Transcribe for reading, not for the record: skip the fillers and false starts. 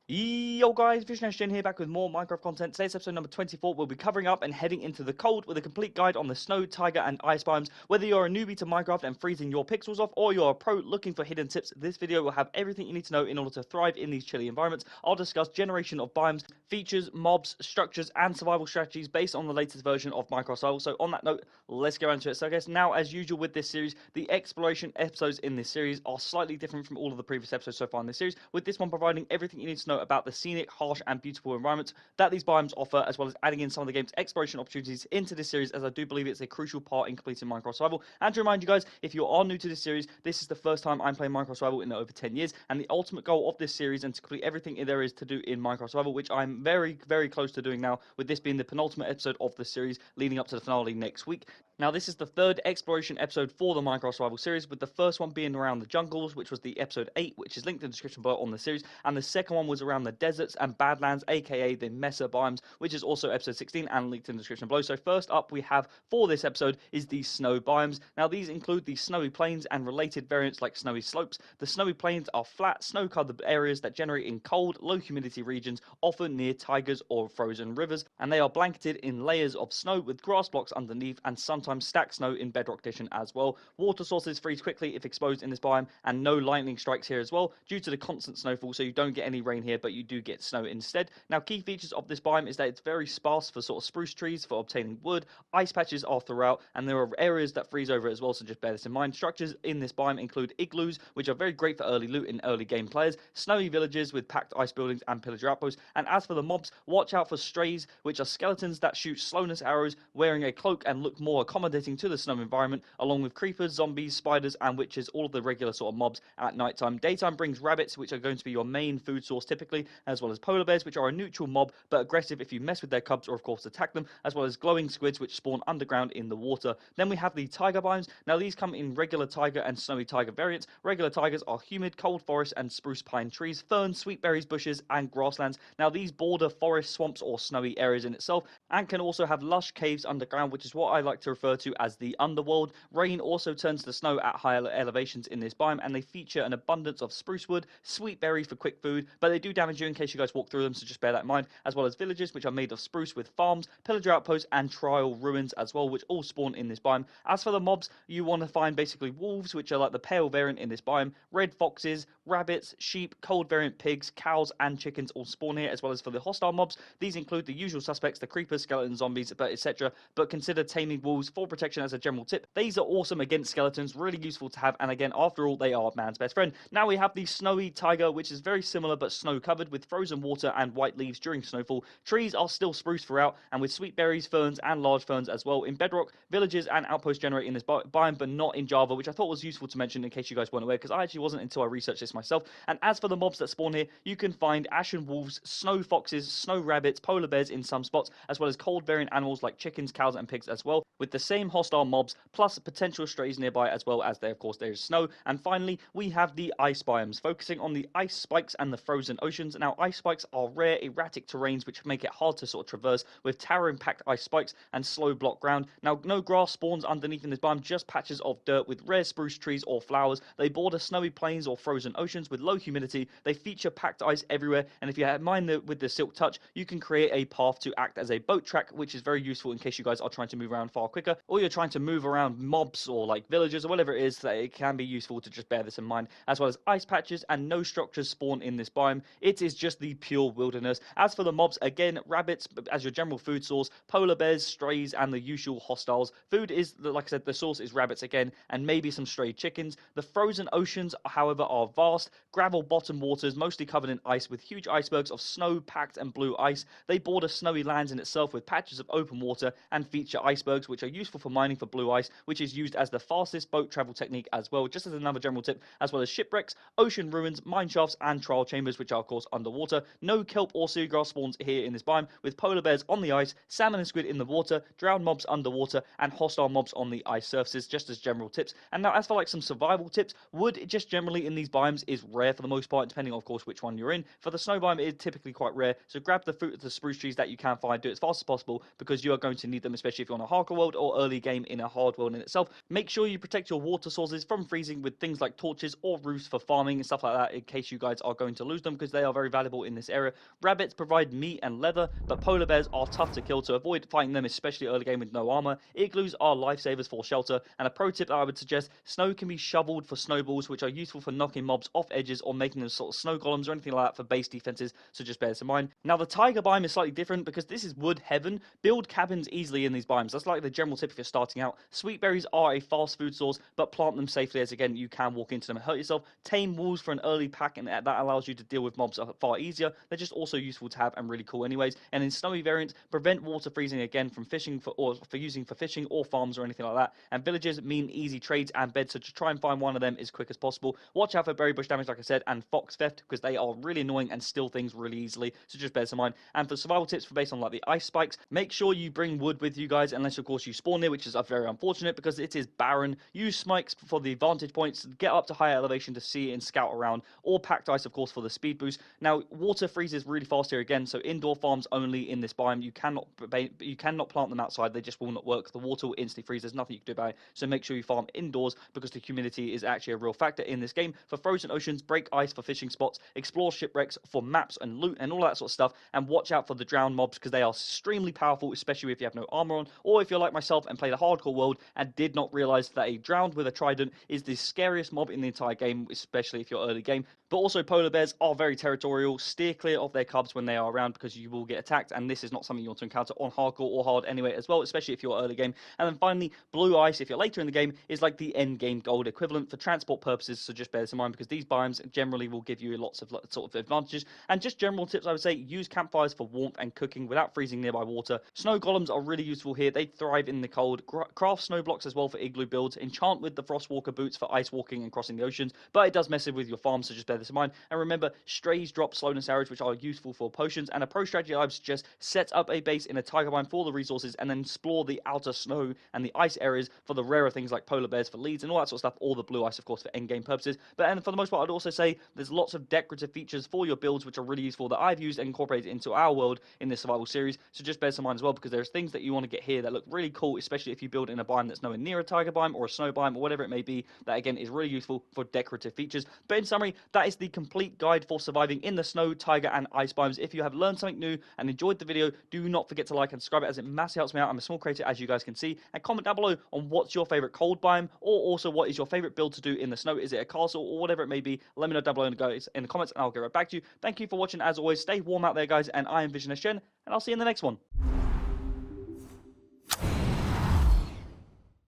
Yo guys, Vision here back with more Minecraft content. Today's episode number 24, we'll be covering up and heading into the cold with a complete guide on the snow, taiga and ice biomes. Whether you're a newbie to Minecraft and freezing your pixels off, or you're a pro looking for hidden tips, this video will have everything you need to know in order to thrive in these chilly environments. I'll discuss generation of biomes, features, mobs, structures and survival strategies based on the latest version of Minecraft Survival. So on that note, let's get into it. So I guess now, as usual with this series, the exploration episodes in this series are slightly different from all of the previous episodes so far in this series, with this one providing everything you need to know about the scenic, harsh and beautiful environments that these biomes offer, as well as adding in some of the game's exploration opportunities into this series, as I do believe it's a crucial part in completing Minecraft Survival. And to remind you guys, if you are new to this series, this is the first time I'm playing Minecraft Survival in over 10 years, and the ultimate goal of this series and to complete everything there is to do in Minecraft Survival, which I'm very, very close to doing now, with this being the penultimate episode of the series leading up to the finale next week. Now, this is the third exploration episode for the Minecraft Survival series, with the first one being around the jungles, which was the episode 8, which is linked in the description below on the series, and the second one was around the deserts and badlands, aka the Mesa biomes, which is also episode 16 and linked in the description below. So first up we have for this episode is the snow biomes. Now, these include the snowy plains and related variants like snowy slopes. The snowy plains are flat, snow-covered areas that generate in cold, low humidity regions, often near taigas or frozen rivers, and they are blanketed in layers of snow with grass blocks underneath and sometimes stacked snow in bedrock condition as well. Water sources freeze quickly if exposed in this biome, and no lightning strikes here as well due to the constant snowfall, so you don't get any rain here, but you do get snow instead. Now, key features of this biome is that it's very sparse for sort of spruce trees for obtaining wood. Ice patches are throughout, and there are areas that freeze over as well, so just bear this in mind. Structures in this biome include igloos, which are very great for early loot in early game players, snowy villages with packed ice buildings and pillager outposts, and as for the mobs, watch out for strays, which are skeletons that shoot slowness arrows, wearing a cloak and look more accommodating to the snow environment, along with creepers, zombies, spiders and witches, all of the regular sort of mobs at nighttime. Daytime brings rabbits, which are going to be your main food source typically, as well as polar bears, which are a neutral mob but aggressive if you mess with their cubs or of course attack them, as well as glowing squids which spawn underground in the water. Then we have the taiga biomes. Now, these come in regular taiga and snowy taiga variants. Regular taigas are humid, cold forests and spruce pine trees, ferns, sweet berries, bushes and grasslands. Now, these border forests, swamps or snowy areas in itself, and can also have lush caves underground, which is what I like to refer to as the underworld. Rain also turns to snow at higher elevations in this biome, and they feature an abundance of spruce wood, sweet berry for quick food, but they do damage you in case you guys walk through them, so just bear that in mind, as well as villages which are made of spruce with farms, pillager outposts and trial ruins as well, which all spawn in this biome. As for the mobs, you want to find basically wolves, which are like the pale variant in this biome, red foxes, rabbits, sheep, cold variant pigs, cows and chickens all spawn here, as well as for the hostile mobs. These include the usual suspects, the creepers, skeletons, zombies, but etc. But consider taming wolves for protection as a general tip. These are awesome against skeletons, really useful to have, and again, after all, they are man's best friend. Now we have the snowy taiga, which is very similar but snow covered with frozen water and white leaves during snowfall. Trees are still spruce throughout, and with sweet berries, ferns and large ferns as well. In bedrock, villages and outposts generate in this biome, but not in Java, which I thought was useful to mention in case you guys weren't aware, because I actually wasn't until I researched this myself. And as for the mobs that spawn here, you can find ashen wolves, snow foxes, snow rabbits, polar bears in some spots, as well as cold variant animals like chickens, cows and pigs as well, with the same hostile mobs plus potential strays nearby, as well as there's snow. And finally, we have the ice biomes, focusing on the ice spikes and the frozen oceans. Now, ice spikes are rare, erratic terrains which make it hard to sort of traverse, with towering packed ice spikes and slow block ground. Now, no grass spawns underneath in this biome, just patches of dirt with rare spruce trees or flowers. They border snowy plains or frozen oceans with low humidity. They feature packed ice everywhere, and if you have mind with the silk touch, you can create a path to act as a boat track, which is very useful in case you guys are trying to move around far quicker, or you're trying to move around mobs or like villages or whatever it is. That it can be useful to just bear this in mind, as well as ice patches, and no structures spawn in this biome. It is just the pure wilderness. As for the mobs, again, rabbits as your general food source, polar bears, strays and the usual hostiles. Food is, like I said, the source is rabbits again, and maybe some stray chickens. The frozen oceans, however, are vast, gravel bottom waters mostly covered in ice, with huge icebergs of snow packed and blue ice. They border snowy lands in itself with patches of open water, and feature icebergs which are useful for mining for blue ice, which is used as the fastest boat travel technique as well, just as another general tip, as well as shipwrecks, ocean ruins, mine shafts and trial chambers, which are of course underwater. No kelp or seagrass spawns here in this biome, with polar bears on the ice, salmon and squid in the water, drowned mobs underwater and hostile mobs on the ice surfaces, just as general tips. And now, as for like some survival tips, wood just generally in these biomes is rare for the most part, depending on, of course, which one you're in. For the snow biome, it is typically quite rare, so grab the fruit of the spruce trees that you can find, do it as fast as possible, because you are going to need them, especially if you're on a hardcore world or your early game in a hard world in itself. Make sure you protect your water sources from freezing with things like torches or roofs for farming and stuff like that in case you guys are going to lose them, because they are very valuable in this area. Rabbits provide meat and leather, but polar bears are tough to kill, so avoid fighting them, especially early game with no armor. Igloos are lifesavers for shelter, and a pro tip that I would suggest: snow can be shoveled for snowballs, which are useful for knocking mobs off edges or making them sort of snow golems or anything like that for base defenses, so just bear this in mind. Now the taiga biome is slightly different because this is wood heaven. Build cabins easily in these biomes. That's like the general tip if you're starting out. Sweet berries are a fast food source, but plant them safely, as again you can walk into them and hurt yourself. Tame wolves for an early pack, and that allows you to deal with mobs far easier. They're just also useful to have and really cool anyways. And in snowy variants, prevent water freezing again from fishing for using for fishing or farms or anything like that. And villages mean easy trades and beds, so just try and find one of them as quick as possible. Watch out for berry bush damage, like I said, and fox theft, because they are really annoying and steal things really easily, so just bear this in mind. And for survival tips for based on like the ice spikes, make sure you bring wood with you guys, unless of course you spawn here, which is very unfortunate because it is barren. Use spikes for the vantage points, get up to higher elevation to see and scout around, or packed ice of course for the speed boost. Now water freezes really fast here again, so indoor farms only in this biome. You cannot plant them outside, they just will not work. The water will instantly freeze, there's nothing you can do about it, so make sure you farm indoors because the humidity is actually a real factor in this game. For frozen oceans, break ice for fishing spots, explore shipwrecks for maps and loot and all that sort of stuff, and watch out for the drowned mobs because they are extremely powerful, especially if you have no armor on, or if you're like myself and played a hardcore world and did not realize that a drowned with a trident is the scariest mob in the entire game, especially if you're early game. But also polar bears are very territorial. Steer clear of their cubs when they are around because you will get attacked, and this is not something you want to encounter on hardcore or hard anyway as well, especially if you're early game. And then finally, blue ice, if you're later in the game, is like the end game gold equivalent for transport purposes, so just bear this in mind because these biomes generally will give you lots of sort of advantages. And just general tips, I would say: use campfires for warmth and cooking without freezing nearby water. Snow golems are really useful here, they thrive in the cold. Craft snow blocks as well for igloo builds. Enchant with the frostwalker boots for ice walking and crossing the oceans, but it does mess with your farm, so just bear this in mind. And remember, strays drop slowness arrows, which are useful for potions. And a pro strategy I would suggest: set up a base in a taiga biome for the resources, and then explore the outer snow and the ice areas for the rarer things like polar bears for leads and all that sort of stuff, or the blue ice of course for end game purposes. But and for the most part, I'd also say there's lots of decorative features for your builds which are really useful that I've used and incorporated into our world in this survival series, so just bear some mind as well, because there's things that you want to get here that look really cool, especially if you build in a biome that's nowhere near a taiga biome or a snow biome or whatever it may be, that again is really useful for decorative features. But in summary, that is the complete guide for surviving in the snow, taiga and ice biomes. If you have learned something new and enjoyed the video, do not forget to like and subscribe, as it massively helps me out. I'm a small creator, as you guys can see, and comment down below on what's your favorite cold biome, or also what is your favorite build to do in the snow. Is it a castle or whatever it may be? Let me know down below in the comments and I'll get right back to you. Thank you for watching. As always, stay warm out there guys, and I am Vision S Gen, and I'll see you in the next one.